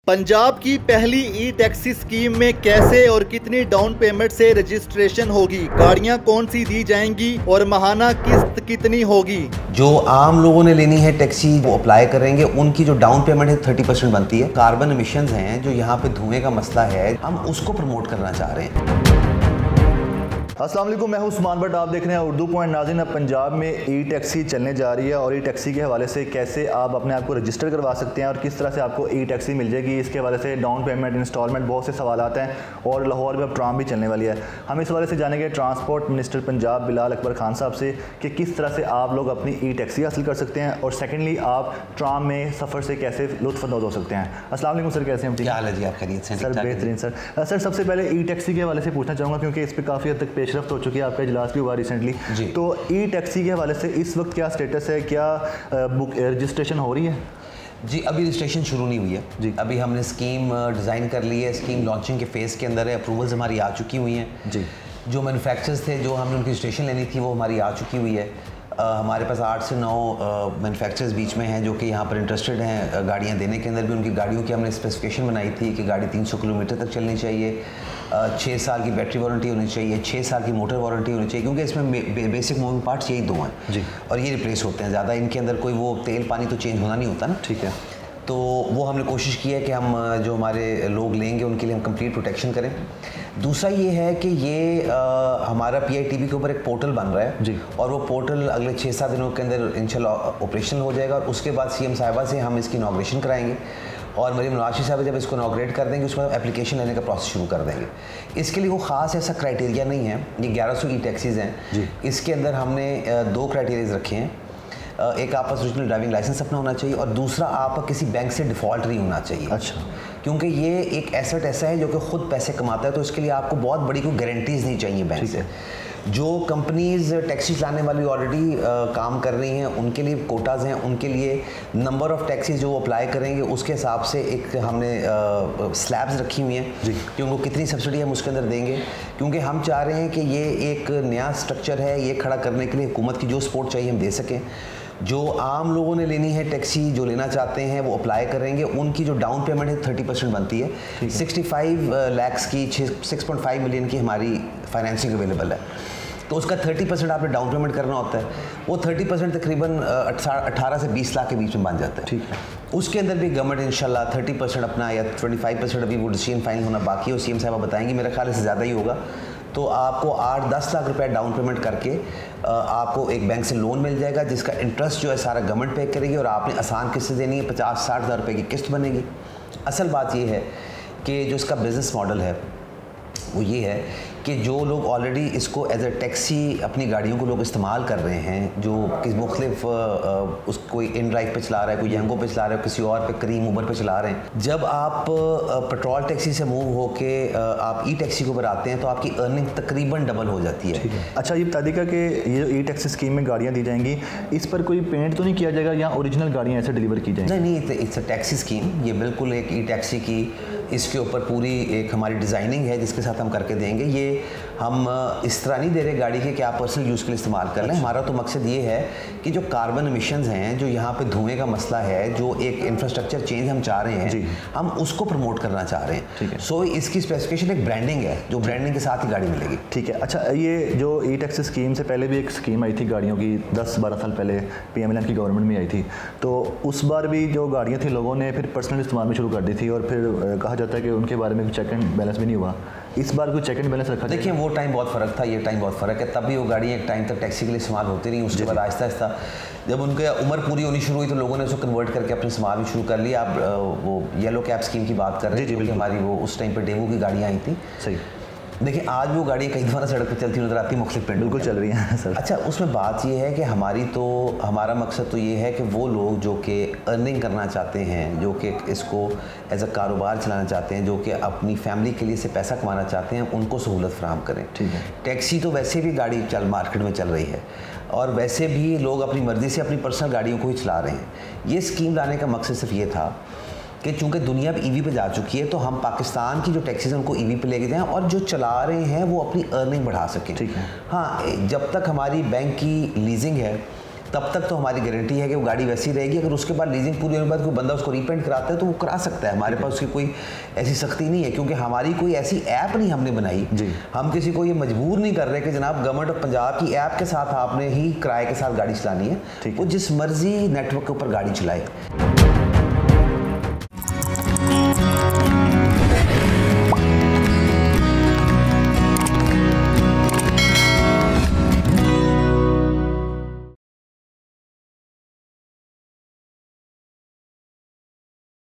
पंजाब की पहली ई taxi scheme में कैसे और कितनी डाउन पेमेंट से रजिस्ट्रेशन होगी, गाड़ियां कौन सी दी जाएंगी और माहाना किस्त कितनी होगी। जो आम लोगों ने लेनी है टैक्सी वो अप्लाई करेंगे, उनकी जो डाउन पेमेंट है 30% बनती है। कार्बन एमिशंस हैं जो यहाँ पे धुएं का मसला है, हम उसको प्रमोट करना चाह रहे हैं। अस्सलाम वालेकुम, मैं हूं उस्मान बट आप देख रहे हैं उर्दू पॉइंट। नाज़रीन, अब पंजाब में ई टैक्सी चलने जा रही है और ई टैक्सी के हवाले से कैसे आप अपने आप को रजिस्टर करवा सकते हैं और किस तरह से आपको ई टैक्सी मिल जाएगी, इसके हवाले से डाउन पेमेंट, इंस्टॉलमेंट, बहुत से सवाल आते हैं। और लाहौर में अब ट्राम भी चलने वाली है। हम इस हवाले से जानेंगे ट्रांसपोर्ट मिनिस्टर पंजाब बिलाल अकबर खान साहब से कि किस तरह से आप लोग अपनी ई टैक्सी हासिल कर सकते हैं और सेकेंडली आप ट्राम में सफ़र से कैसे लुत्फ़अंदोज़ हो सकते हैं। अस्सलाम वालेकुम सर, कैसे हैं? क्या हाल है जी, आप खैरियत से? सर बेहतरीन सर। सर सबसे पहले ई टैक्सी के हवाले से पूछना चाहूँगा क्योंकि इस पर काफ़ी हद तक पेशरफ्त हो चुकी है, आपका इजलास भी हुआ रिसेंटली। तो ई टैक्सी के हवाले से इस वक्त क्या स्टेटस है, क्या बुक रजिस्ट्रेशन हो रही है? जी, अभी रजिस्ट्रेशन शुरू नहीं हुई है जी। अभी हमने स्कीम डिज़ाइन कर ली है, स्कीम लॉन्चिंग के फेज़ के अंदर है। अप्रूवल्स हमारी आ चुकी हुई हैं जी। जो मैन्युफैक्चरर्स थे, जो हमने उनकी रजिस्ट्रेशन लेनी थी वो हमारी आ चुकी हुई है। हमारे पास 8 से 9 मैन्युफैक्चरर्स बीच में हैं जो कि यहाँ पर इंटरेस्टेड हैं गाड़ियाँ देने के अंदर भी। उनकी गाड़ियों की हमने स्पेसिफिकेशन बनाई थी कि गाड़ी 300 किलोमीटर तक चलनी चाहिए, 6 साल की बैटरी वारंटी होनी चाहिए, 6 साल की मोटर वारंटी होनी चाहिए, क्योंकि इसमें बेसिक मूविंग पार्ट्स यही 2 हैं जी। और ये रिप्लेस होते हैं ज़्यादा। इनके अंदर कोई वो तेल पानी तो चेंज होना नहीं होता ना। ठीक है। तो वो हमने कोशिश की है कि हम जो हमारे लोग लेंगे उनके लिए हम कंप्लीट प्रोटेक्शन करें। दूसरा ये है कि ये हमारा PITB के ऊपर एक पोर्टल बन रहा है जी। और वो पोर्टल अगले 6-7 दिनों के अंदर इंशाल्लाह ऑपरेशनल हो जाएगा और उसके बाद CM साहिबा से हम इसकी इनॉग्रेशन कराएंगे और मरीम नवाज साहब जब इसको इनॉग्रेट कर देंगे उसके बाद एप्लीकेशन लेने का प्रोसेस शुरू कर देंगे। इसके लिए वो ख़ास ऐसा क्राइटेरिया नहीं है। ये 1100 ई टैक्सीज़ हैं, इसके अंदर हमने 2 क्राइटेरियाज रखे हैं। एक आपका ओरिजिनल ड्राइविंग लाइसेंस अपना होना चाहिए और दूसरा आपका किसी बैंक से डिफ़ॉल्ट नहीं होना चाहिए। अच्छा। क्योंकि ये एक एसेट ऐसा है जो कि ख़ुद पैसे कमाता है, तो इसके लिए आपको बहुत बड़ी कोई गारंटीज़ नहीं चाहिए बैंक से। जो कंपनीज़ टैक्सी चलाने वाली ऑलरेडी काम कर रही हैं उनके लिए कोटाज़ हैं, उनके लिए नंबर ऑफ़ टैक्सीज़ जो अप्लाई करेंगे उसके हिसाब से एक हमने स्लैब्स रखी हुई हैं कि उनको कितनी सब्सिडी हम उसके अंदर देंगे। क्योंकि हम चाह रहे हैं कि ये एक नया स्ट्रक्चर है, ये खड़ा करने के लिए हुकूमत की जो सपोर्ट चाहिए हम दे सकें। जो आम लोगों ने लेनी है टैक्सी, जो लेना चाहते हैं वो अप्लाई करेंगे, उनकी जो डाउन पेमेंट है 30% बनती है। 65 लाख की 6.5 मिलियन की हमारी फाइनेंसिंग अवेलेबल है, तो उसका 30% आपने डाउन पेमेंट करना होता है। वो 30% तकरीबन 18 से 20 लाख के बीच में बन जाता है। ठीक है। उसके अंदर भी गवर्नमेंट इंशाल्लाह 30% अपना या 25% अभी वो डिसीजन फाइनल होना बाकी है, और CM साहब बताएंगे, मेरे ख्याल से ज़्यादा ही होगा। तो आपको 8-10 लाख रुपए डाउन पेमेंट करके आपको एक बैंक से लोन मिल जाएगा जिसका इंटरेस्ट जो है सारा गवर्नमेंट पे करेगी और आपने आसान किस्त देनी है। 50-60 हज़ार रुपये की किस्त बनेगी। असल बात ये है कि जो इसका बिज़नेस मॉडल है वो ये है कि जो लोग ऑलरेडी इसको एज ए टैक्सी अपनी गाड़ियों को लोग इस्तेमाल कर रहे हैं, जो किस मुख्तलिफ कोई इन ड्राइव पे चला रहा है, कोई यंगो पे चला रहा है, किसी और पे करीम ऊबर पे चला रहे हैं। जब आप पेट्रोल टैक्सी से मूव होके आप ई टैक्सी के ऊपर आते हैं तो आपकी अर्निंग तकरीबन डबल हो जाती है। अच्छा, ये बता देगा कि ये ई टैक्सी स्कीम में गाड़ियाँ दी जाएंगी, इस पर कोई पेंट तो नहीं किया जाएगा या ओरिजिनल गाड़ियाँ ऐसे डिलीवर की जाएंगी? नहीं, इट्स अ टैक्सी स्कीम। ये बिल्कुल एक ई टैक्सी की, इसके ऊपर पूरी एक हमारी डिज़ाइनिंग है जिसके साथ हम करके देंगे। ये हम इस तरह नहीं दे रहे गाड़ी के कि आप पर्सनल यूज़ के लिए इस्तेमाल कर लें। हमारा तो मकसद ये है कि जो कार्बन एमिशंस हैं, जो यहाँ पे धुएं का मसला है, जो एक इंफ्रास्ट्रक्चर चेंज हम चाह रहे हैं, हम उसको प्रमोट करना चाह रहे हैं। ठीक है। सो इसकी स्पेसिफिकेशन एक ब्रांडिंग है, जो ब्रांडिंग के साथ ही गाड़ी मिलेगी। ठीक है। अच्छा, ये जो ई टैक्सी स्कीम से पहले भी एक स्कीम आई थी गाड़ियों की, 10-12 साल पहले PMLN की गवर्नमेंट में आई थी, तो उस बार भी जो गाड़ियाँ थी लोगों ने फिर पर्सनल इस्तेमाल में शुरू कर दी थी और फिर कहा जाता है कि उनके बारे में चेक एंड बैलेंस भी नहीं हुआ। इस बार कोई चेक एंड बैलेंस रखा? देखिए, वो टाइम बहुत फ़र्क था, ये टाइम बहुत फ़र्क है। तब भी वो गाड़ी एक टाइम तक टैक्सी के लिए इस्तेमाल होती रही। उसके बाद आहिस्ता आहिस्ता जब उनकी उम्र पूरी होनी शुरू हुई तो लोगों ने उसको कन्वर्ट करके अपने इस्तेमाल भी शुरू कर लिया। आप वो येलो कैब स्कीम की बात कर रहे हैं, क्योंकि हमारी वो उस टाइम पर डेमो की गाड़ियाँ आई थी। सही। देखिए, आज वो गाड़ियाँ कई दफ़ा सड़क पर चलती नजर आती, मुख्तलिफ पेंट बिल्कुल चल रही हैं सर। अच्छा, उसमें बात ये है कि हमारा मकसद तो ये है कि वो लोग जो कि अर्निंग करना चाहते हैं, जो कि इसको एज अ कारोबार चलाना चाहते हैं, जो कि अपनी फैमिली के लिए से पैसा कमाना चाहते हैं, उनको सहूलत फराहम करें। ठीक है। टैक्सी तो वैसे भी गाड़ी मार्केट में चल रही है और वैसे भी लोग अपनी मर्ज़ी से अपनी पर्सनल गाड़ियों को ही चला रहे हैं। ये स्कीम लाने का मकसद सिर्फ ये था कि चूँकि दुनिया अब EV पे जा चुकी है तो हम पाकिस्तान की जो टैक्सीज हैं उनको EV पे लेके जाएं और जो चला रहे हैं वो अपनी अर्निंग बढ़ा सकें। ठीक है। हाँ, जब तक हमारी बैंक की लीजिंग है तब तक तो हमारी गारंटी है कि वो गाड़ी वैसी रहेगी। अगर उसके बाद लीजिंग पूरी होने के बाद कोई बंदा उसको रीपेंट कराता है तो वो करा सकता है, हमारे पास उसकी कोई ऐसी सख्ती नहीं है, क्योंकि हमारी कोई ऐसी ऐप नहीं हमने बनाई जी। हम किसी को ये मजबूर नहीं कर रहे कि जनाब गवर्नमेंट ऑफ पंजाब की ऐप के साथ आपने ही किराए के साथ गाड़ी चलानी है, वो जिस मर्जी नेटवर्क के ऊपर गाड़ी चलाए।